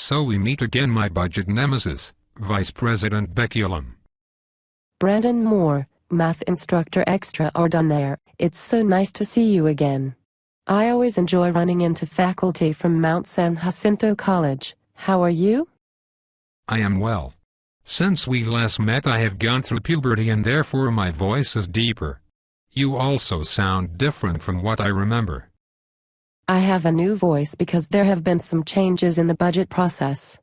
So we meet again, my budget nemesis, Vice President Becculum. Brandon Moore, math instructor extraordinaire, it's so nice to see you again. I always enjoy running into faculty from Mount San Jacinto College. How are you? I am well. Since we last met, I have gone through puberty and therefore my voice is deeper. You also sound different from what I remember. I have a new voice because there have been some changes in the budget process.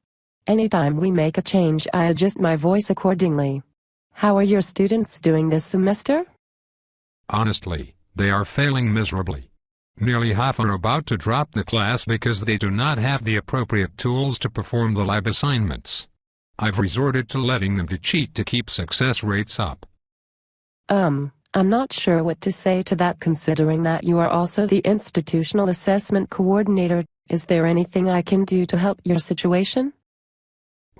Anytime we make a change, I adjust my voice accordingly. How are your students doing this semester? Honestly, they are failing miserably. Nearly half are about to drop the class because they do not have the appropriate tools to perform the lab assignments. I've resorted to letting them cheat to keep success rates up. I'm not sure what to say to that, considering that you are also the institutional assessment coordinator. Is there anything I can do to help your situation?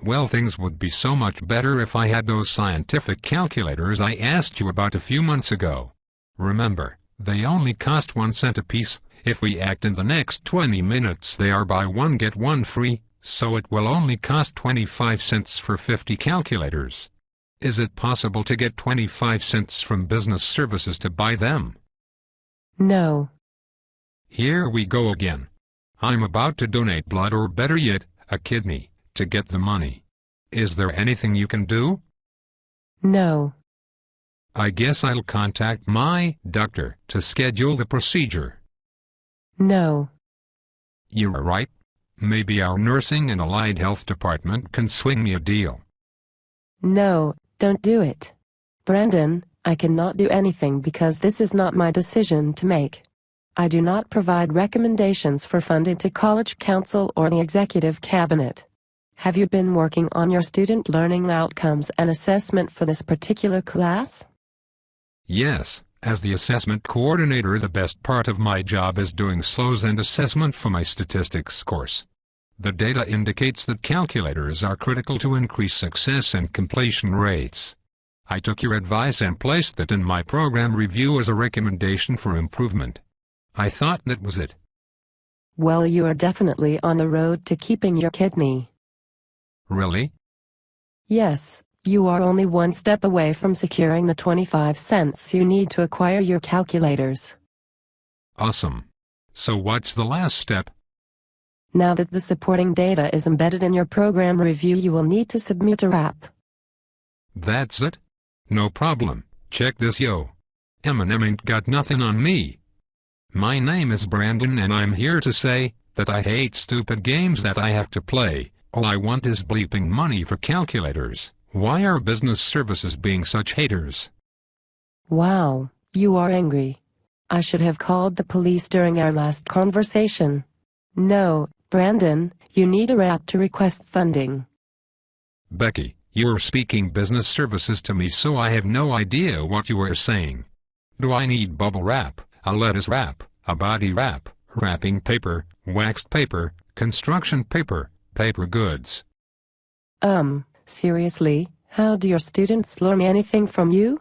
Well, things would be so much better if I had those scientific calculators I asked you about a few months ago. Remember, they only cost 1 cent apiece. If we act in the next 20 minutes, they are buy one get one free, so it will only cost 25 cents for 50 calculators. Is it possible to get 25 cents from business services to buy them? No. Here we go again. I'm about to donate blood, or better yet, a kidney, to get the money. Is there anything you can do? No. I guess I'll contact my doctor to schedule the procedure. No. You're right. Maybe our nursing and allied health department can swing me a deal. No, don't do it. Brandon, I cannot do anything because this is not my decision to make. I do not provide recommendations for funding to College Council or the Executive Cabinet. Have you been working on your student learning outcomes and assessment for this particular class? Yes, as the assessment coordinator, the best part of my job is doing SLOs and assessment for my statistics course. The data indicates that calculators are critical to increase success and completion rates. I took your advice and placed that in my program review as a recommendation for improvement. I thought that was it. Well, you are definitely on the road to keeping your kidney. Really? Yes, you are only one step away from securing the 25 cents you need to acquire your calculators. Awesome. So what's the last step? Now that the supporting data is embedded in your program review, you will need to submit a RAP. That's it? No problem. Check this, yo. Eminem ain't got nothing on me. My name is Brandon and I'm here to say that I hate stupid games that I have to play. All I want is bleeping money for calculators. Why are business services being such haters? Wow, you are angry. I should have called the police during our last conversation. No, Brandon, you need a RAP to request funding. Becky, you're speaking business services to me, so I have no idea what you are saying. Do I need bubble wrap, a lettuce wrap, a body wrap, wrapping paper, waxed paper, construction paper, paper goods? Seriously, how do your students learn anything from you?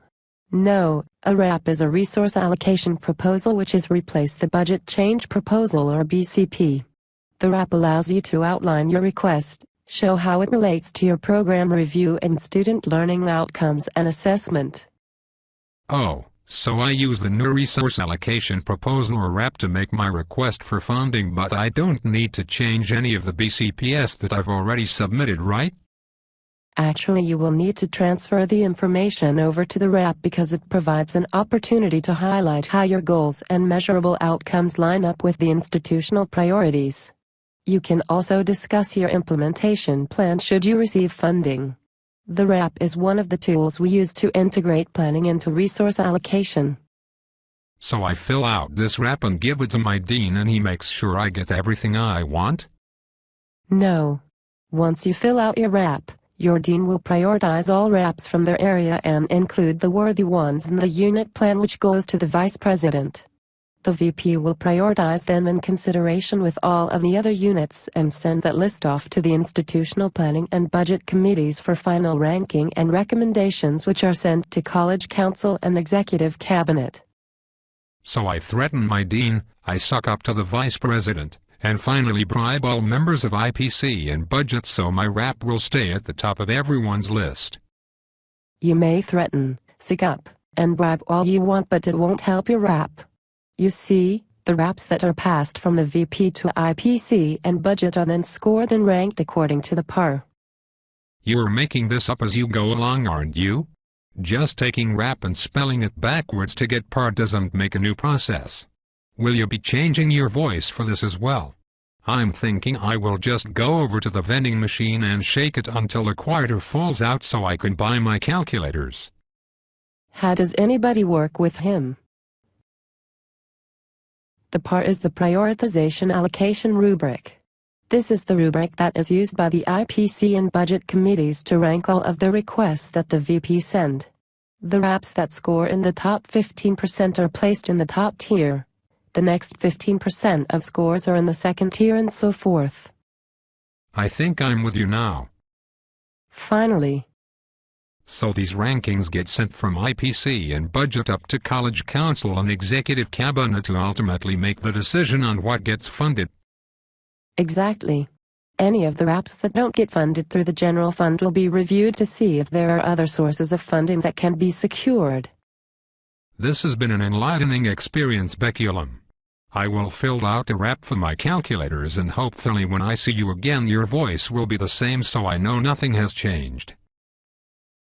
No, a RAP is a resource allocation proposal, which is replace the budget change proposal or BCP. The RAP allows you to outline your request, show how it relates to your program review and student learning outcomes and assessment. Oh, so I use the new resource allocation proposal or RAP to make my request for funding, but I don't need to change any of the BCPs that I've already submitted, right? Actually, you will need to transfer the information over to the RAP because it provides an opportunity to highlight how your goals and measurable outcomes line up with the institutional priorities. You can also discuss your implementation plan should you receive funding. The RAP is one of the tools we use to integrate planning into resource allocation. So I fill out this RAP and give it to my dean and he makes sure I get everything I want? No. Once you fill out your RAP, your dean will prioritize all RAPs from their area and include the worthy ones in the unit plan, which goes to the vice president. The VP will prioritize them in consideration with all of the other units and send that list off to the institutional planning and budget committees for final ranking and recommendations, which are sent to College Council and Executive Cabinet. So I threaten my dean, I suck up to the vice president, And finally bribe all members of IPC and budget so my rap will stay at the top of everyone's list. You may threaten, stick up, and bribe all you want, but it won't help your rap. You see, the raps that are passed from the VP to IPC and budget are then scored and ranked according to the par. You're making this up as you go along, aren't you? Just taking rap and spelling it backwards to get par doesn't make a new process. Will you be changing your voice for this as well? I'm thinking I will just go over to the vending machine and shake it until a quarter falls out so I can buy my calculators. How does anybody work with him? The PAR is the Prioritization Allocation rubric. This is the rubric that is used by the IPC and budget committees to rank all of the requests that the VP send. The raps that score in the top 15% are placed in the top tier. The next 15% of scores are in the second tier and so forth. I think I'm with you now. Finally. So these rankings get sent from IPC and budget up to College Council and Executive Cabinet to ultimately make the decision on what gets funded. Exactly. Any of the raps that don't get funded through the general fund will be reviewed to see if there are other sources of funding that can be secured. This has been an enlightening experience, Beculum. I will fill out a rap for my calculators and hopefully when I see you again your voice will be the same so I know nothing has changed.